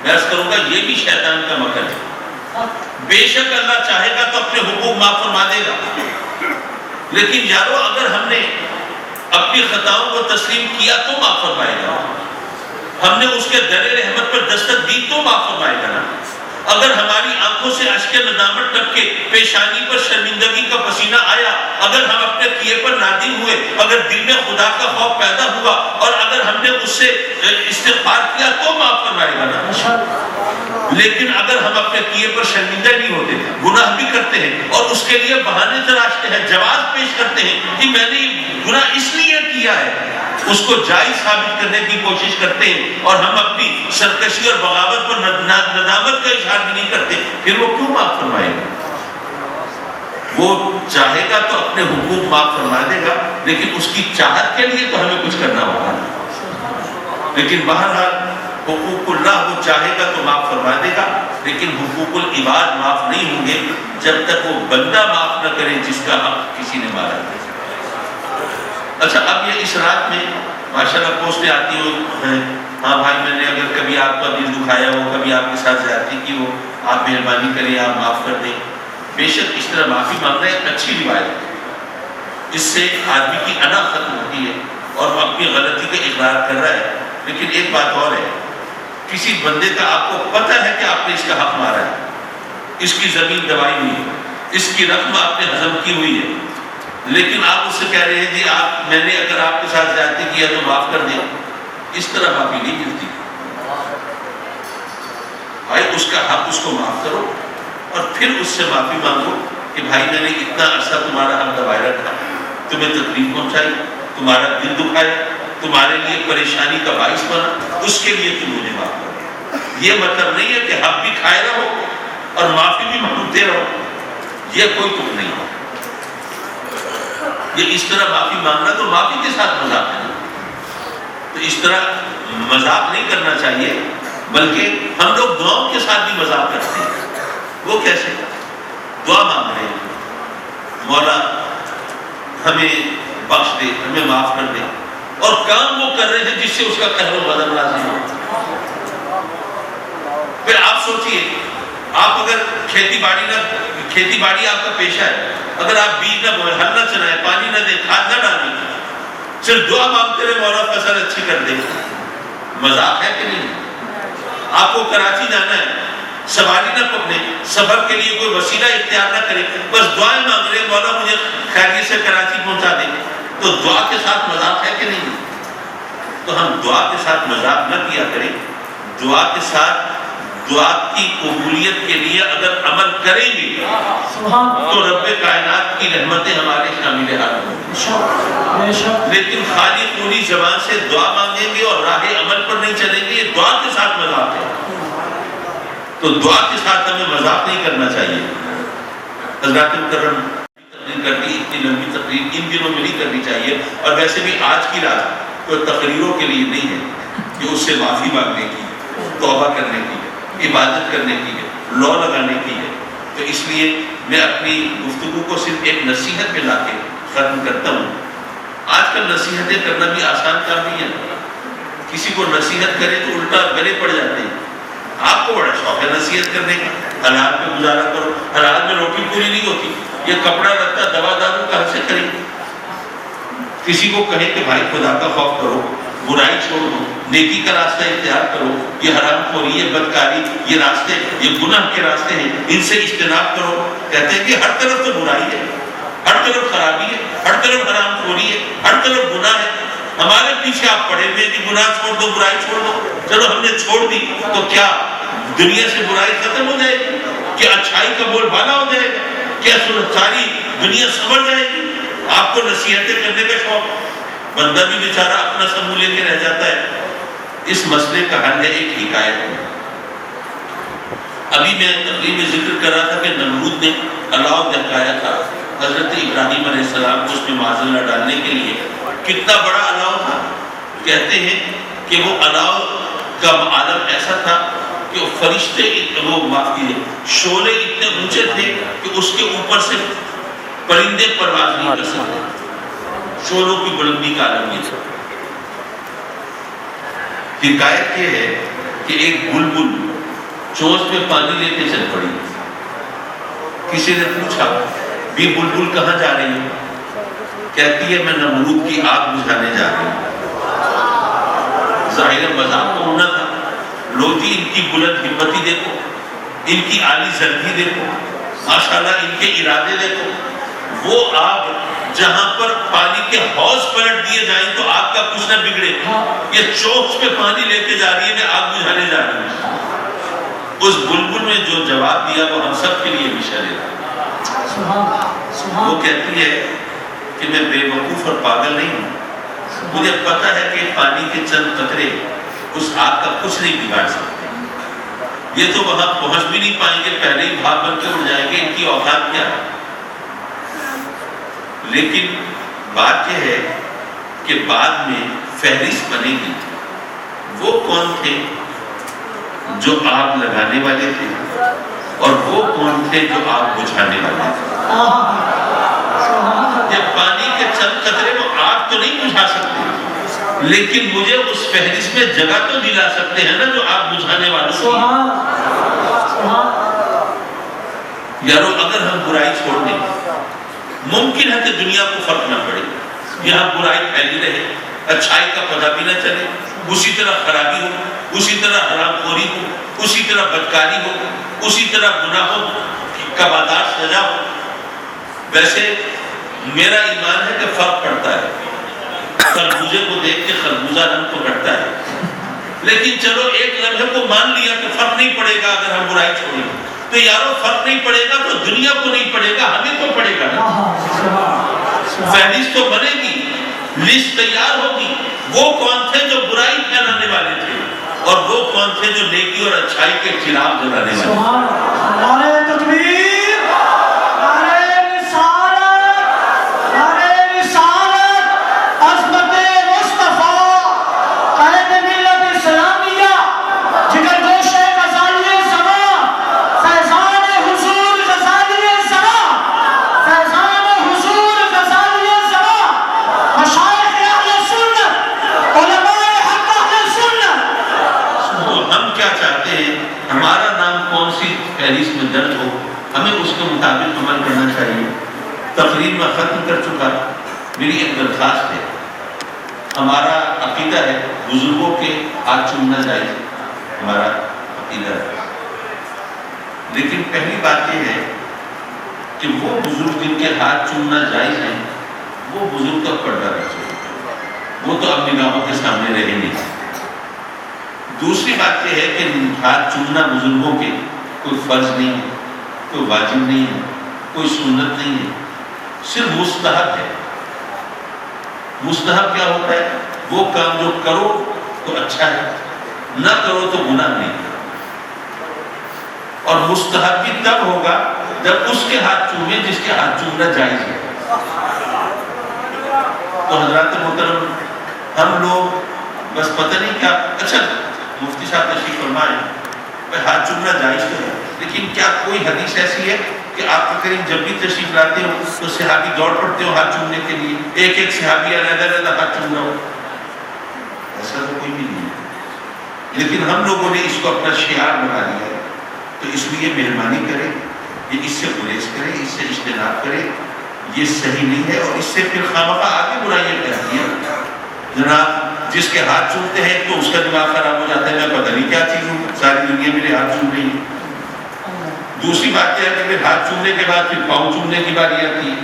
میں عرض کروں گا یہ بھی شیطان کا مکر ہے، بے شک اللہ چاہے گا تو اپنے حقوق معاف فرما دے گا، لیکن یارو اگر ہم نے اپنی خطاؤں کو تسلیم کیا تو معاف فرمائے گا، ہم نے اس کے در رحمت پر دستک دی تو معاف فرمائے گا نا۔ اگر ہماری آنکھوں سے اشک ندامت ٹپکے، پیشانی پر شرمندگی کا پسینہ آیا، اگر ہم اپنے کیے پر نادم ہوئے، اگر دل میں خدا کا خوف پیدا ہوا اور اگر ہم نے اس سے استغفار کیا تو معاف فرمائے گا نا۔ لیکن اگر ہم اپنے کیے پر شرمندہ نہیں ہوتے، گناہ بھی کرتے ہیں اور اس کے لیے بہانے تراشتے ہیں، جواز پیش کرتے ہیں کہ میں نے گناہ اس لیے کیا ہے، اس کو جائز ثابت کرنے کی کوشش کرتے ہیں اور ہم اپنی سرکشی اور بغاوت پر ندامت کا اظہار بھی نہیں کرتے، پھر وہ کیوں معاف فرمائے گا؟ وہ چاہے گا تو اپنے حقوق معاف فرما دے گا، لیکن اس کی چاہت کے لیے تو ہمیں کچھ کرنا ہوگا۔ لیکن بہرحال حقوق اللہ وہ چاہے گا تو معاف فرما دے گا، لیکن حقوق العباد معاف نہیں ہوں گے جب تک وہ بندہ معاف نہ کرے جس کا حق کسی نے مارا۔ اچھا، اب یہ اس رات میں ماشاءاللہ پوسٹیں آتی ہیں، ہاں بھائی میں نے اگر کبھی آپ کا دل دکھایا ہو، کبھی آپ کے ساتھ زیادتی کی ہو، آپ مہربانی کریں، آپ معاف کر دیں۔ بے شک اس طرح معافی مانگنا ایک اچھی روایت ہے، اس سے آدمی کی انا ختم ہوتی ہے اور وہ اپنی غلطی کا اقرار کر رہا ہے۔ لیکن ایک بات اور ہے، کسی بندے کا آپ کو پتہ ہے کہ آپ نے اس کا حق مارا ہے، اس کی زمین دبائی ہوئی ہے، اس کی رقم آپ نے ہضم کی ہوئی ہے، لیکن آپ اس سے کہہ رہے ہیں جی میں نے اگر آپ کے ساتھ زیادتی کیا تو معاف کر دیں، اس طرح معافی نہیں ملتی۔ بھائی اس کا حق اس کو معاف کرو اور پھر اس سے معافی مانگو کہ بھائی میں نے اتنا عرصہ تمہارا حق دبائے رکھا، تمہیں تکلیف پہنچائی، تمہارا دل دکھایا، تمہارے لیے پریشانی کا باعث بنا، اس کے لیے تم مجھے معاف کرو۔ یہ مطلب نہیں ہے کہ حق بھی کھائے رہو اور معافی بھی مانگتے رہو، یہ کوئی تم نہیں ہے۔ یہ اس طرح معافی مانگنا تو معافی کے ساتھ مذاق ہے، تو اس طرح مذاق نہیں کرنا چاہیے، بلکہ ہم لوگ دعاؤں کے ساتھ بھی مذاق کرتے ہیں۔ وہ کیسے؟ دعا مانگ رہے ہیں مولا ہمیں بخش دے، ہمیں معاف کر دے، اور کام وہ کر رہے ہیں جس سے اس کا قہر و غضب لازم ہو۔ پھر آپ سوچئے، آپ اگر کھیتی باڑی آپ کا پیشہ ہے، اگر آپ بیج نہ بوئیں، ہل نہ چلائیں، پانی نہ دیں، کھاد نہ ڈالیں، صرف دعا مانگتے رہے مولا فصل اچھی کر دے، مذاق ہے کہ نہیں؟ آپ کو کراچی جانا ہے، سواری نہ پکڑے، سفر کے لیے کوئی وسیلہ اختیار نہ کرے، بس دعائیں مانگ رہے مولا مجھے خیریت سے کراچی پہنچا دے، تو دعا کے ساتھ مذاق ہے کہ نہیں؟ تو ہم دعا کے ساتھ مذاق نہ کیا کریں، دعا کے ساتھ دعا کی قبولیت کے لیے اگر عمل کریں گے تو رب کائنات کی رحمتیں ہمارے شامل حال ہوں گی۔ لیکن خالی پوری زبان سے دعا مانگیں گے اور راہ عمل پر نہیں چلیں گے، یہ دعا کے ساتھ مذاق ہے۔ تو دعا کے ساتھ ہمیں مذاق نہیں کرنا چاہیے۔ حضرات مکرم تقریر کرتی، اتنی لمبی تقریر ان دنوں میں نہیں کرنی چاہیے، اور ویسے بھی آج کی رات کوئی تقریروں کے لیے نہیں ہے کہ اس سے معافی مانگنے کی، توبہ کرنے کی، عبادت کرنے کی ہے، لو لگانے کی ہے۔ تو اس لیے میں اپنی گفتگو کو صرف ایک نصیحت میں لا کے ختم کرتا ہوں۔ آج کل نصیحتیں کرنا بھی آسان کام نہیں ہے، کسی کو نصیحت کرے تو الٹا گلے پڑ جاتے ہیں۔ آپ کو بڑا شوق ہے نصیحت کرنے کا، حلال پہ گزارا کرو، حلال میں روٹی پوری نہیں ہوتی، یہ کپڑا لگتا دوا دارو کہاں سے کریں؟ کسی کو کہیں کہ بھائی خدا کا خوف کرو، برائی چھوڑ دو، نیکی کا راستہ اختیار کرو، یہ حرام خوری، یہ بدکاری، یہ راستے، یہ گناہ کے راستے ہیں، ان سے اجتناب کرو۔ کہتے ہیں کہ ہر طرف تو برائی ہے، ہر طرف خرابی ہے، ہر طرف حرام خوری ہے، ہر طرف گناہ ہے، ہمارے پیچھے آپ پڑے ہوئے کہ گناہ چھوڑ دو، برائی چھوڑ دو۔ چلو ہم نے چھوڑ دی تو کیا دنیا سے برائی ختم ہو جائے گی؟ کیا اچھائی کا بول بالا ہو جائے گا؟ کیا ساری دنیا سنور جائے گی؟ آپ کو نصیحتیں کرنے کا شوق، بندہ بھی بیچارہ اپنا سمو لے کے رہ جاتا ہے۔ اس مسئلے کا حل ہے ایک حکایت۔ ابھی میں تقریب میں ذکر کر رہا تھا کہ نمرود نے الاؤ دہکایا تھا حضرت ابراہیم علیہ السلام کو اس میں معاذ اللہ ڈالنے کے لیے۔ کتنا بڑا الاؤ تھا؟ کہتے ہیں کہ وہ الاؤ کا عالم ایسا تھا کہ وہ فرشتے شعلے اتنے اونچے تھے کہ اس کے اوپر سے پرندے پرواز نہیں کر سکتے، شعلوں کی بلندی کا عالم یہ تھا۔ حکایت یہ ہے کہ ایک بلبل چونچ میں پانی لے کے چل پڑی۔ کسی نے پوچھا بھی بلبل کہاں جا رہی ہے؟ کہتی ہے میں نمرود کی آگ بجھانے جا رہی ہوں۔ ظاہر مذاق تو ہونا تھا، لو جی ان کی بلند ہمتی دیکھو، ان کی عالی زندگی دیکھو، ماشاءاللہ ان کے ارادے دیکھو. وہ آگ جہاں پر پانی کے حوض پلٹ دیے جائیں تو آگ کا کچھ نہ بگڑے. یہ چوک پہ پانی لے کے جا رہی ہے، میں آگ بجھانے جا رہی ہوں. اس بلبل نے جو جواب دیا وہ ہم سب کے لیے مشعل ہے. وہ کہتی ہے کہ میں بے وقوف اور پاگل نہیں ہوں. مجھے پتا ہے کہ پانی کے چند قطرے اس آگ کا کچھ نہیں بگاڑ سکتے. یہ تو وہاں پہنچ بھی نہیں پائیں گے، پہلے ہی بھاگ بن کے اڑ جائیں گے. ان کی اوقات کیا ہے؟ لیکن بات یہ ہے کہ بعد میں فہرست بنے گی. وہ کون تھے جو آگ لگانے والے تھے اور وہ کون تھے جو آگ بجھانے والے تھے. یہ پانی کے چند قطرے وہ آگ تو نہیں بجھا سکتے، لیکن مجھے اس فہرست میں جگہ تو دلا سکتے ہیں نا جو آگ بجھانے والوں کی. یارو اگر ہم برائی چھوڑ دیں، ممکن ہے کہ دنیا کو فرق نہ پڑے. یہاں برائی پھیلی رہے، اچھائی کا پتہ بھی نہ چلے، اسی طرح خرابی ہو، اسی طرح حرام خوری ہو، اسی طرح بدکاری ہو، اسی طرح گناہوں کا بازار سجا ہو. ویسے میرا ایمان ہے کہ فرق پڑتا ہے. خربوزے کو دیکھ کے خربوزہ رنگ پکڑتا ہے، لیکن چلو ایک لمحے کو مان لیا کہ فرق نہیں پڑے گا اگر ہم برائی چھوڑیں. تو یارو فرق نہیں پڑے گا تو دنیا کو نہیں پڑے گا، ہمیں تو پڑے گا نا. فہرست تو بنے گی، لسٹ تیار ہوگی. وہ کون تھے جو برائی پھیلانے والے تھے اور وہ کون تھے جو نیکی اور اچھائی کے چراغ جلانے والے تھے. نعرہ تکبیر، نعرہ رسالت، نعرہ رسالت، عظمت مصطفیٰ، قائد ملت اسلامیہ، جگر گوش غزالی زمان، فیضان حضور غزالی زمان، فیضان حضور غزالی زمان، مشائخ اہل سنت، علماء حق اہل سنت. تو ہم کیا چاہتے ہیں؟ ہمارا نام کون سی فہرست میں درج ہو، ہمیں اس کے مطابق عمل کرنا چاہیے. تقریر میں ختم کر چکا. میری ایک درخواست ہے. ہمارا عقیدہ ہے بزرگوں کے ہاتھ چومنا جائز، ہمارا عقیدہ ہے. لیکن پہلی بات یہ ہے کہ وہ بزرگ جن کے ہاتھ چومنا جائز ہیں وہ بزرگ کا پردہ رہ چاہیے، وہ تو اب نگاہوں کے سامنے رہے نہیں. دوسری بات یہ ہے کہ ہاتھ چومنا بزرگوں کے کوئی فرض نہیں ہے، کوئی واجب نہیں ہے، کوئی سنت نہیں ہے، صرف مستحب ہے. مستحب کیا ہوتا ہے؟ وہ کام جو کرو تو اچھا ہے، نہ کرو تو گناہ نہیں. اور مستحب بھی تب ہوگا جب اس کے ہاتھ چومے جس کے ہاتھ چومنا جائز ہے. تو حضرات محترم، ہم لوگ بس پتہ نہیں کیا. اچھا مفتی صاحب تشریف فرمائیں، ہاتھ چومنا جائز تو ہے، لیکن کیا کوئی حدیث ایسی ہے کہ آپ کے کریم جب بھی تشریف لاتے ہو تو صحابی دوڑ پڑتے ہو ہاتھ چومنے کے لیے، ایک ایک صحابی علیحدہ ہاتھ چوم رہا ہو؟ ایسا تو کوئی بھی نہیں ہے. لیکن ہم لوگوں نے اس کو اپنا شعار بنا لیا ہے. تو اس لیے مہربانی کریں، یہ اس سے گریز کریں، اس سے اجتناب کریں. یہ صحیح نہیں ہے اور اس سے پھر خامخواہ آگے برائیاں کرتی ہیں. جناب جس کے ہاتھ چومتے ہیں تو اس کا دماغ خراب ہو جاتا ہے، میں پتہ نہیں کیا چیز ہوں، ساری دنیا میرے ہاتھ چوم رہی ہے. دوسری بات یہ ہے کہ پھر ہاتھ چومنے کے بعد پھر پاؤں چومنے کی باری آتی ہے،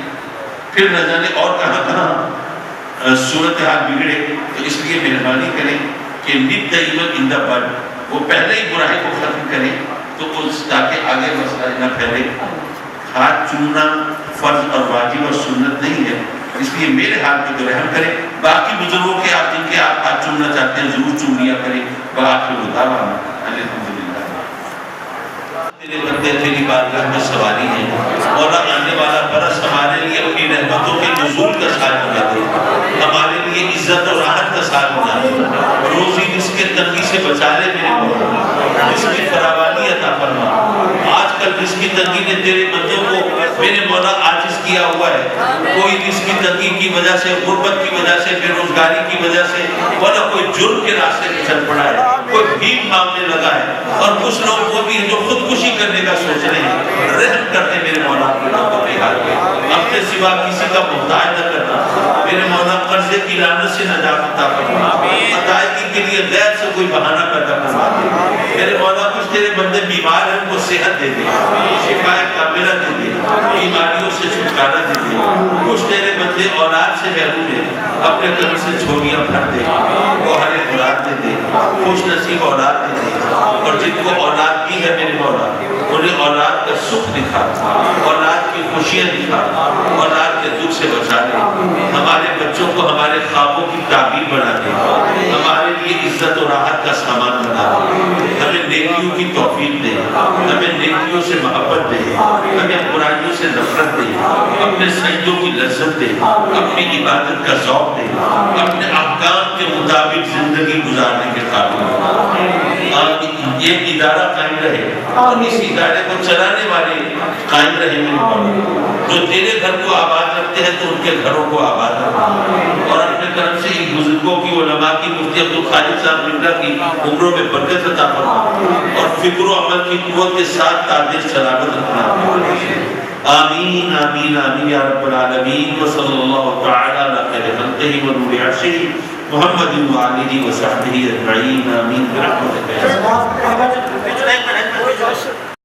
پھر نہ جانے اور کہاں کہاں صورتحال بگڑے. تو اس لیے مہربانی کریں کہ نت ایون ان دا بڈ، وہ پہلے ہی برائی کو ختم کریں تو تاکہ آگے مسئلہ نہ پھیلے. ہاتھ چومنا فرض اور واجب اور سنت نہیں ہے، اس لیے میرے ہاتھ پہ تو رحم کریں. باقی بزرگوں کے آپ جن کے آپ ہاتھ چومنا چاہتے ہیں ضرور چوم لیا کریں. وآخر دعوانا الحمدللہ. تیرے بندے تیری بارگاہ میں سواری ہے، مولا آنے والا برس ہمارے لیے اپنی رحمتوں کے نزول کا سال بنا دے، ہمارے لیے عزت اور راحت کا سال بنا دے. روزی رزق کے تنگی سے بچا لے میرے مولا، رزق کی فراوانی عطا فرما. آج کل رزق کی تنگی نے تیرے بندوں کو میرے مولا عاجز کیا ہوا ہے. کوئی رزق کی تنگی کی وجہ سے، غربت کی وجہ سے، بے روزگاری کی وجہ سے، ورنہ کوئی جرم کے راستے پہ چل پڑا ہے، کوئی بھیک مانگنے لگا ہے، اور کچھ لوگ وہ بھی ہیں جو خودکشی کرنے کا سوچ رہے ہیں. رحم کرتے میرے مولا اپنے حال پہ، اپنے سوا کسی کا محتاج نہ کرنا. میرے مولا قرضے کی لعنت سے نجات عطا فرما، ادائیگی کے لیے غیر سے کوئی بہانہ پیدا کروا دے. میرے مولا کچھ تیرے بندے بیمار ہیں ان کو صحت دے دے، شفا کاملہ دے دے، بیماریوں سے چھٹکارا دے دے۔ کچھ تیرے بندے اولاد سے محروم ہیں، اپنے کرم سے جھولیاں بھر دے، وہ ہر ایک اولاد دے دے، خوش نصیب اولاد دے دے، اور جن کو اولاد دی ہے میرے مولا انہیں اولاد کا سکھ دکھا، اولاد کی خوشیاں دکھا، اولاد کے دکھ سے بچا دے، ہمارے بچوں کو ہمارے خوابوں کی تعبیر بنا دے، ہمارے لیے عزت و راحت کا سامان بنا دے، ہمیں نیکیوں کی توفیق دے، ہمیں نیکیوں سے محبت دے، ہمیں برائیوں سے نفرت دے، اپنے سجدوں کی لذت دے، اپنی عبادت کا ذوق دے، اپنے احکام کے مطابق زندگی گزارنے کے قابل بنا۔ یہ ادارہ قائم رہے اور اس ادارے کو چلانے والے قائم رہے میرے مولا، جو تیرے گھر کو آباد رکھتے ہیں تو ان کے گھروں کو آباد رکھتے، اور اپنے کرم سے ان بزرگوں کی علماء کی مفتی عبدالخالق صاحب مملہ کی عمروں میں برکت عطا فرما، اور فکر و عمل کی قوت کے ساتھ تاج سلامت رکھنا۔ آمین آمین آمین یا رب العالمین، وصلی اللہ تعالی علی خیر خلقہ و نور عرشہ محمد و آلہ و صحبہ اجمعین، آمین برحمتک یا